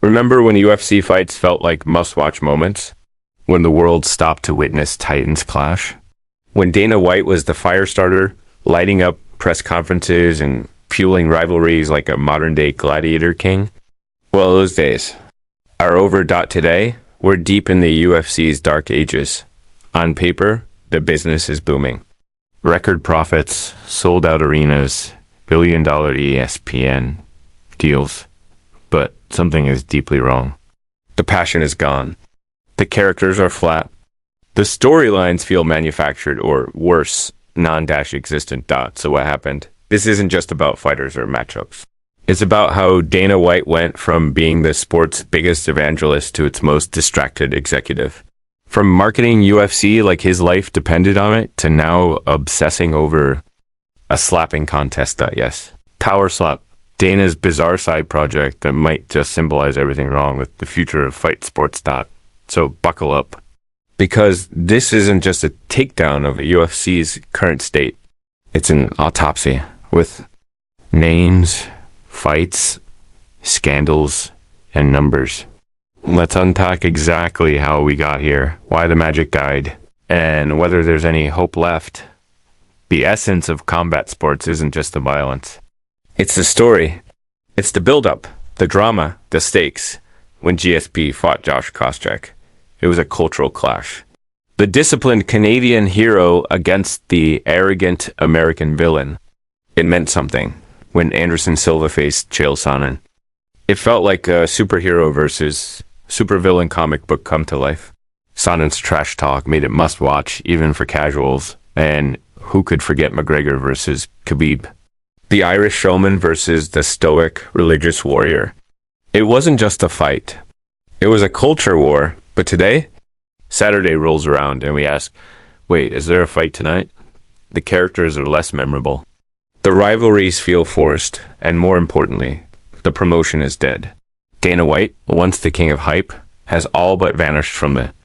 Remember when UFC fights felt like must-watch moments? When the world stopped to witness Titans clash? When Dana White was the fire starter, lighting up press conferences and fueling rivalries like a modern-day gladiator king? Well, those days are over. Today, we're deep in the UFC's dark ages. On paper, the business is booming. Record profits, sold-out arenas, billion-dollar ESPN deals. But something is deeply wrong. The passion is gone. The characters are flat. The storylines feel manufactured or worse, non-existent. So what happened? This isn't just about fighters or matchups. It's about how Dana White went from being the sport's biggest evangelist to its most distracted executive. From marketing UFC like his life depended on it, to now obsessing over a slapping contest. Yes. Power slap. Dana's bizarre side project that might just symbolize everything wrong with the future of fight sports. So buckle up. Because this isn't just a takedown of UFC's current state. It's an autopsy with names, fights, scandals, and numbers. Let's unpack exactly how we got here, why the magic died, and whether there's any hope left. The essence of combat sports isn't just the violence. It's the story. It's the build-up, the drama, the stakes. When GSP fought Josh Koscheck, it was a cultural clash. The disciplined Canadian hero against the arrogant American villain. It meant something. When Anderson Silva faced Chael Sonnen, it felt like a superhero versus supervillain comic book come to life. Sonnen's trash talk made it must-watch, even for casuals. And who could forget McGregor versus Khabib? The Irish showman versus the stoic religious warrior. It wasn't just a fight. It was a culture war. But today, Saturday rolls around and we ask, wait, is there a fight tonight? The characters are less memorable. The rivalries feel forced. And more importantly, the promotion is dead. Dana White, once the king of hype, has all but vanished from the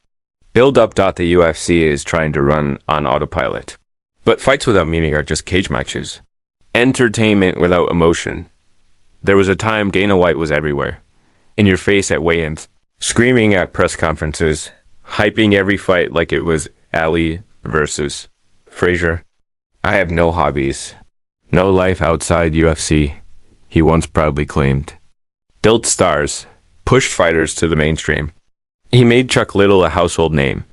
build-up. The UFC is trying to run on autopilot. But fights without meaning are just cage matches. Entertainment without emotion. There was a time Dana White was everywhere. In your face at weigh-ins, screaming at press conferences, hyping every fight like it was Ali versus Frazier. I have no hobbies, no life outside UFC, he once proudly claimed. Built stars, pushed fighters to the mainstream. He made Chuck Liddell a household name,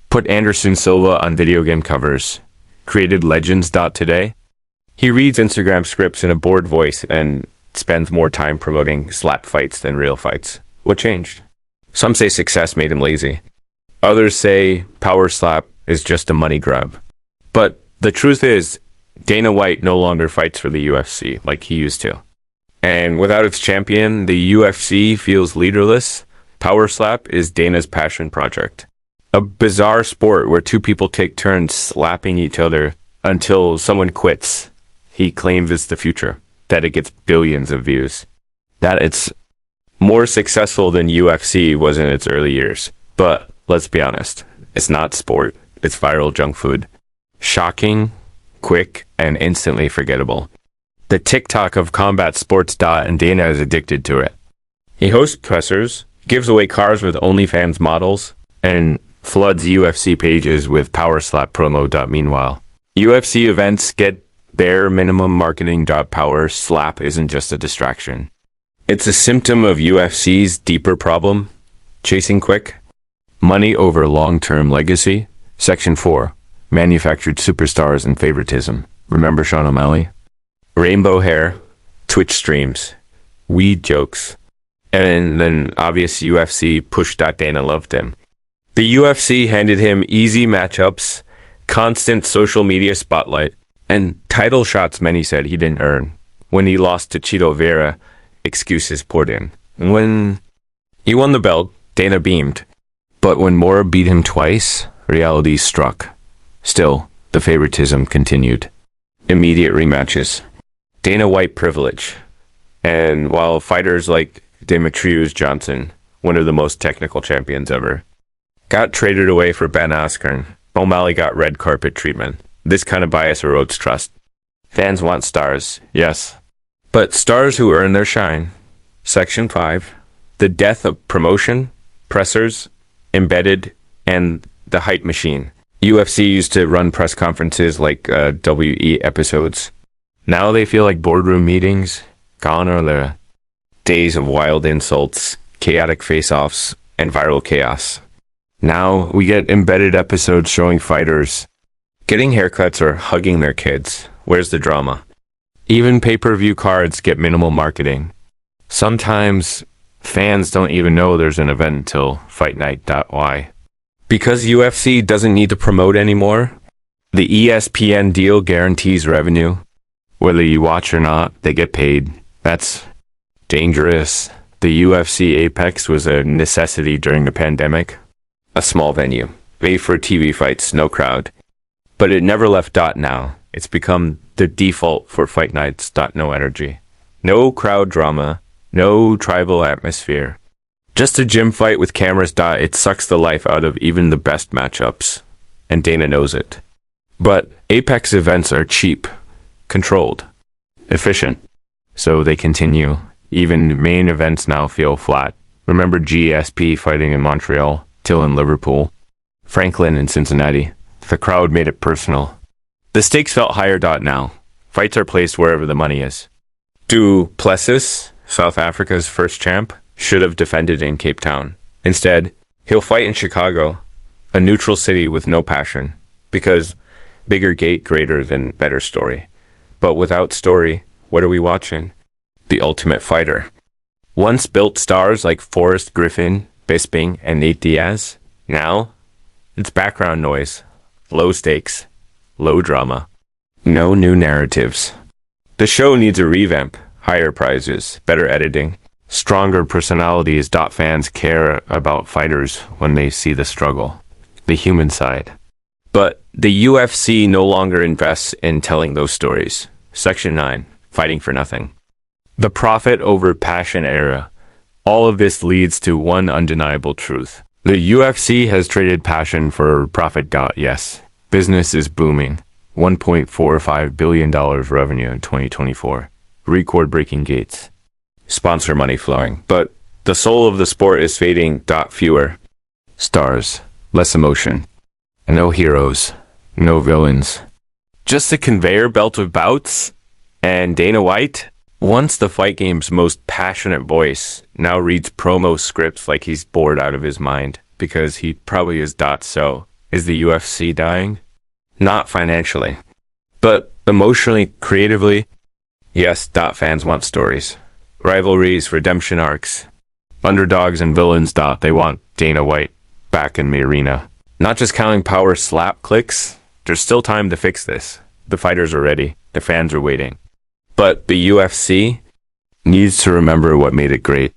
put Anderson Silva on video game covers, created legends. Today, he reads Instagram scripts in a bored voice and spends more time promoting slap fights than real fights. What changed? Some say success made him lazy. Others say power slap is just a money grab. But the truth is, Dana White no longer fights for the UFC like he used to. And without its champion, the UFC feels leaderless. Power slap is Dana's passion project. A bizarre sport where two people take turns slapping each other until someone quits. He claims it's the future, that it gets billions of views, that it's more successful than UFC was in its early years. But let's be honest, it's not sport, it's viral junk food. Shocking, quick, and instantly forgettable. The TikTok of combat sports. And Dana is addicted to it. He hosts pressers, gives away cars with OnlyFans models, and floods UFC pages with power slap promo. Meanwhile, UFC events get bare minimum marketing. Power slap isn't just a distraction. It's a symptom of UFC's deeper problem. Chasing quick. Money over long-term legacy. Section 4. Manufactured superstars and favoritism. Remember Sean O'Malley? Rainbow hair. Twitch streams. Weed jokes. And then obvious UFC push. Dana loved him. The UFC handed him easy matchups, constant social media spotlight, and title shots many said he didn't earn. When he lost to Chito Vera, excuses poured in. When he won the belt, Dana beamed. But when Morab beat him twice, reality struck. Still, the favoritism continued. Immediate rematches. Dana White privilege. And while fighters like Demetrius Johnson, one of the most technical champions ever, got traded away for Ben Askren, O'Malley got red carpet treatment. This kind of bias erodes trust. Fans want stars, yes. But stars who earn their shine. Section 5. The death of promotion, pressers, embedded, and the hype machine. UFC used to run press conferences like WE episodes. Now they feel like boardroom meetings. Gone are the days of wild insults, chaotic face-offs, and viral chaos. Now we get embedded episodes showing fighters getting haircuts or hugging their kids. Where's the drama? Even pay-per-view cards get minimal marketing. Sometimes fans don't even know there's an event until Fight Night.y. Because UFC doesn't need to promote anymore, the ESPN deal guarantees revenue. Whether you watch or not, they get paid. That's dangerous. The UFC Apex was a necessity during the pandemic. A small venue, made for TV fights, no crowd. But it never left .now. It's become the default for fight nights. No energy. No crowd drama. No tribal atmosphere. Just a gym fight with cameras. It sucks the life out of even the best matchups. And Dana knows it. But Apex events are cheap, controlled, efficient. So they continue. Even main events now feel flat. Remember GSP fighting in Montreal, Till in Liverpool, Franklin in Cincinnati. The crowd made it personal. The stakes felt higher. Now. Fights are placed wherever the money is. Du Plessis, South Africa's first champ, should have defended in Cape Town. Instead, he'll fight in Chicago, a neutral city with no passion, because bigger gate, greater than better story. But without story, what are we watching? The Ultimate Fighter. Once built stars like Forrest Griffin, Bisping, and Nate Diaz. Now, it's background noise, low stakes, low drama, no new narratives. The show needs a revamp, higher prizes, better editing, stronger personalities. Fans care about fighters when they see the struggle, the human side. But the UFC no longer invests in telling those stories. Section 9, fighting for nothing. The profit over passion era. All of this leads to one undeniable truth. The UFC has traded passion for profit. Yes, business is booming. $1.45 billion revenue in 2024. Record-breaking gates. Sponsor money flowing. But the soul of the sport is fading. Fewer stars, less emotion. No heroes, no villains. Just a conveyor belt of bouts. And Dana White, once the fight game's most passionate voice, now reads promo scripts like he's bored out of his mind, because he probably is. So, is the UFC dying? Not financially, but emotionally, creatively. Yes, fans want stories, rivalries, redemption arcs, underdogs and villains. They want Dana White back in the arena. Not just counting power slap clicks. There's still time to fix this. The fighters are ready. The fans are waiting. But the UFC needs to remember what made it great.